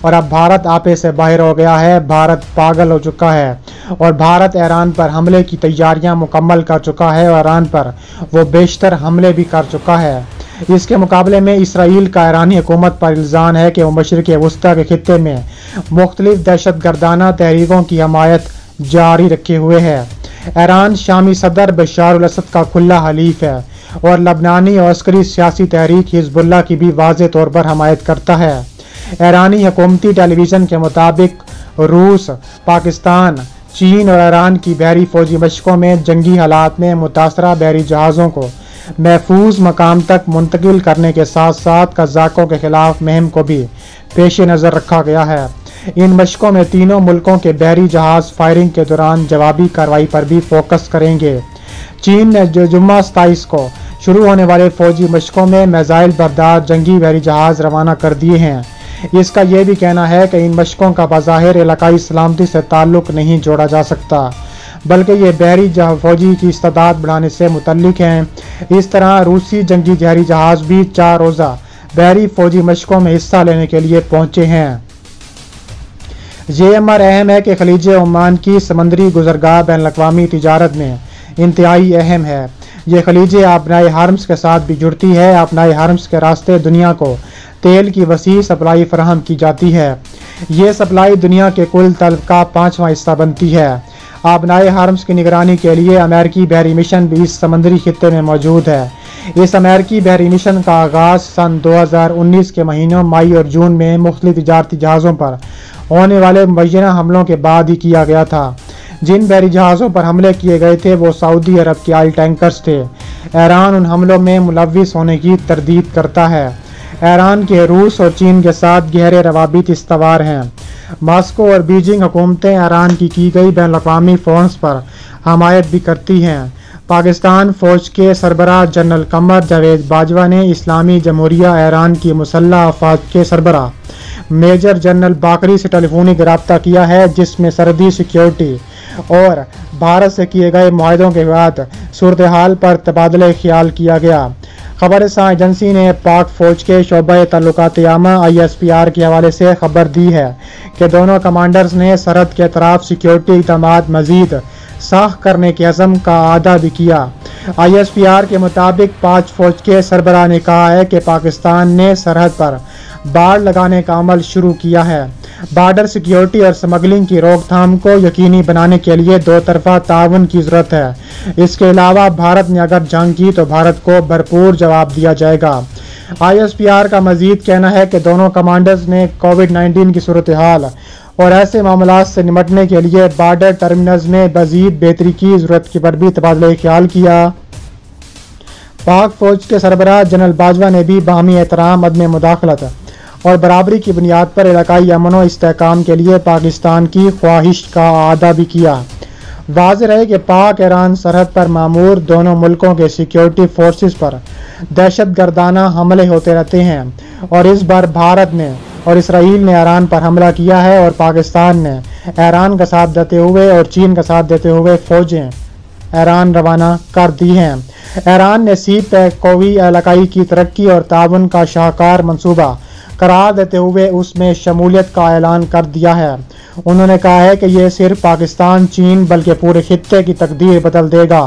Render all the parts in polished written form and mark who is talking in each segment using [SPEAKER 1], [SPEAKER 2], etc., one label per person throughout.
[SPEAKER 1] اور اب بھارت آپے سے باہر ہو گیا ہے۔ بھارت پاگل ہو چکا ہے اور بھارت ایران پر حملے کی تیاریاں مکمل کر چکا ہے اور ایران پر وہ بیشتر حملے بھی کر چکا ہے۔ اس کے مقابلے میں اسرائیل کا ایرانی حکومت پر الزام ہے کہ وہ مشرق وسطیٰ کے خطے میں مختلف دہشت گردانہ تحریکوں کی حمایت جاری رکھے ہوئے ہے۔ ایران شامی صدر بشار الاسد کا کھلا حلیف ہے اور لبنانی اور عسکری سیاسی تحریک حزب اللہ کی بھی واضح طور پر حمایت کرتا ہے۔ ایرانی حکومتی ٹیلی ویژن کے مطابق روس، پاکستان، چین اور ایران کی بحری فوجی مشقوں میں جنگی حالات میں متاثرہ بحری جہازوں کو محفوظ مقام تک منتقل کرنے کے ساتھ ساتھ قزاقوں کے خلاف مہم کو بھی پیش نظر رکھا گیا ہے۔ ان مشقوں میں تینوں ملکوں کے بحری جہاز فائرنگ کے دوران جوابی کارروائی پر بھی فوکس کریں گے۔ چین نے جمعہ 27 کو شروع ہونے والے فوجی مشقوں میں میزائل بردار جنگی بحری جہاز روانہ کر دیے ہیں۔ اس کا یہ بھی کہنا ہے کہ ان مشقوں کا بظاہر علاقائی سلامتی سے تعلق نہیں جوڑا جا سکتا، بلکہ یہ بحری فوجی کی استعداد بڑھانے سے متعلق ہیں۔ اس طرح روسی جنگی بحری جہاز بھی 4 روزہ بحری فوجی مشقوں میں حصہ لینے کے لیے پہنچے ہیں۔ یہ امر اہم ہے کہ خلیج عمان کی سمندری گزرگاہ بین الاقوامی تجارت میں انتہائی اہم ہے۔ یہ خلیج آبنائے ہارمز کے ساتھ بھی جڑتی ہے۔ آبنائے ہارمز کے راستے دنیا کو تیل کی وسیع سپلائی فراہم کی جاتی ہے۔ یہ سپلائی دنیا کے کل طلب کا 5واں حصہ بنتی ہے۔ آبنائے ہارمز کی نگرانی کے لیے امریکی بحری مشن بھی اس سمندری خطے میں موجود ہے۔ اس امریکی بحری مشن کا آغاز سن 2019 کے مہینوں مئی اور جون میں مختلف تجارتی جہازوں پر ہونے والے مبینہ حملوں کے بعد ہی کیا گیا تھا۔ جن بحری جہازوں پر حملے کیے گئے تھے وہ سعودی عرب کے آئل ٹینکرز تھے۔ ایران ان حملوں میں ملوث ہونے کی تردید کرتا ہے۔ ایران کے روس اور چین کے ساتھ گہرے روابط استوار ہیں۔ ماسکو اور بیجنگ حکومتیں ایران کی گئی بین الاقوامی فورس پر حمایت بھی کرتی ہیں۔ پاکستان فوج کے سربراہ جنرل قمر جاوید باجوہ نے اسلامی جمہوریہ ایران کی مسلح افواج کے سربراہ میجر جنرل باقری سے ٹیلی فونک رابطہ کیا ہے، جس میں سرحدی سیکیورٹی اور بھارت سے کیے گئے معاہدوں کے بعد صورتحال پر تبادلہ خیال کیا گیا۔ خبر رساں ایجنسی نے پاک فوج کے شعبہ تعلقات عامہ ISPR کے حوالے سے خبر دی ہے کہ دونوں کمانڈرز نے سرحد کے اطراف سیکیورٹی اقدامات مزید ساخت کرنے کے عزم کا اعادہ بھی کیا۔ ISPR کے مطابق پاک فوج کے سربراہ نے کہا ہے کہ پاکستان نے سرحد پر باڑ لگانے کا عمل شروع کیا ہے۔ بارڈر سیکیورٹی اور سمگلنگ کی روک تھام کو یقینی بنانے کے لیے دو طرفہ تعاون کی ضرورت ہے۔ اس کے علاوہ بھارت نے اگر جنگ کی تو بھارت کو بھرپور جواب دیا جائے گا۔ ISPR کا مزید کہنا ہے کہ دونوں کمانڈرز نے کووڈ-19 کی صورتحال اور ایسے معاملات سے نمٹنے کے لیے بارڈر ٹرمینلز میں مزید بہتری کی ضرورت پر بھی تبادلہ خیال کیا۔ پاک فوج کے سربراہ جنرل باجوہ نے بھی باہمی احترام، عدم مداخلت اور برابری کی بنیاد پر علاقائی امن و استحکام کے لیے پاکستان کی خواہش کا اعادہ بھی کیا۔ واضح رہے کہ پاک ایران سرحد پر معمور دونوں ملکوں کے سیکیورٹی فورسز پر دہشت گردانہ حملے ہوتے رہتے ہیں، اور اس بار بھارت نے اور اسرائیل نے ایران پر حملہ کیا ہے اور پاکستان نے ایران کا ساتھ دیتے ہوئے اور چین کا ساتھ دیتے ہوئے فوجیں ایران روانہ کر دی ہیں۔ ایران نے سی پیک قوی علاقائی کی ترقی اور تعاون کا شاہکار منصوبہ قرار دیتے ہوئے اس میں شمولیت کا اعلان کر دیا ہے۔ انہوں نے کہا ہے کہ یہ صرف پاکستان، چین بلکہ پورے خطے کی تقدیر بدل دے گا۔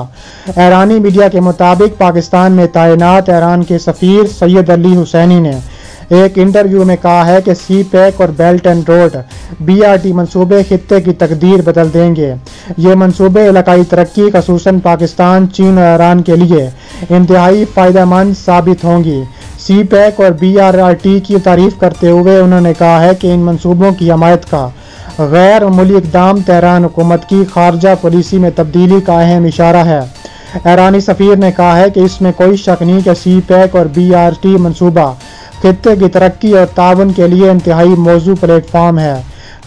[SPEAKER 1] ایرانی میڈیا کے مطابق پاکستان میں تعینات ایران کے سفیر سید علی حسینی نے ایک انٹرویو میں کہا ہے کہ سی پیک اور بیلٹ اینڈ روڈ BRT منصوبے خطے کی تقدیر بدل دیں گے۔ یہ منصوبے علاقائی ترقی خصوصاً پاکستان، چین اور ایران کے لیے انتہائی فائدہ مند ثابت ہوں گی۔ سی پیک اور BRT کی تعریف کرتے ہوئے انہوں نے کہا ہے کہ ان منصوبوں کی حمایت کا غیر معمولی اقدام تہران حکومت کی خارجہ پالیسی میں تبدیلی کا اہم اشارہ ہے۔ ایرانی سفیر نے کہا ہے کہ اس میں کوئی شک نہیں کہ سی پیک اور BRT منصوبہ خطے کی ترقی اور تعاون کے لیے انتہائی موزوں پلیٹ فارم ہے،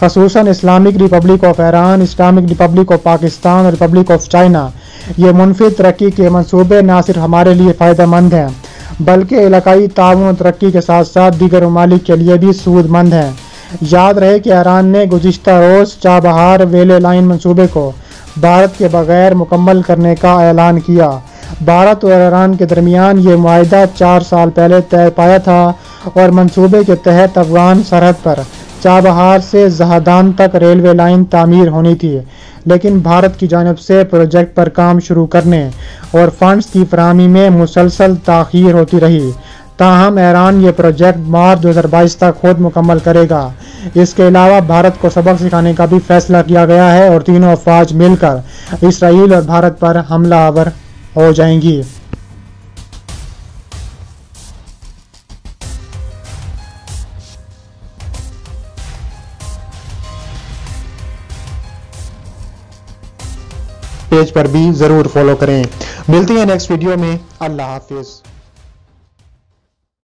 [SPEAKER 1] خصوصاً Islamic republic of Iran, Islamic republic of Pakistan اور ریپبلک آف چائنا۔ یہ منفرد ترقی کے منصوبے نہ صرف ہمارے لیے فائدہ مند ہیں بلکہ علاقائی تعاون و ترقی کے ساتھ ساتھ دیگر ممالک کے لیے بھی سود مند ہیں۔ یاد رہے کہ ایران نے گزشتہ روز چابہار ویلے لائن منصوبے کو بھارت کے بغیر مکمل کرنے کا اعلان کیا۔ بھارت اور ایران کے درمیان یہ معاہدہ 4 سال پہلے طے پایا تھا اور منصوبے کے تحت افغان سرحد پر چابہار سے زہدان تک ریلوے لائن تعمیر ہونی تھی، لیکن بھارت کی جانب سے پروجیکٹ پر کام شروع کرنے اور فنڈز کی فراہمی میں مسلسل تاخیر ہوتی رہی۔ تاہم ایران یہ پروجیکٹ مارچ 2022 تک خود مکمل کرے گا۔ اس کے علاوہ بھارت کو سبق سکھانے کا بھی فیصلہ کیا گیا ہے اور تینوں افواج مل کر اسرائیل اور بھارت پر حملہ آور ہو جائیں گی۔ پیج پر بھی ضرور فالو کریں۔ ملتے ہیں نیکسٹ ویڈیو میں۔ اللہ حافظ۔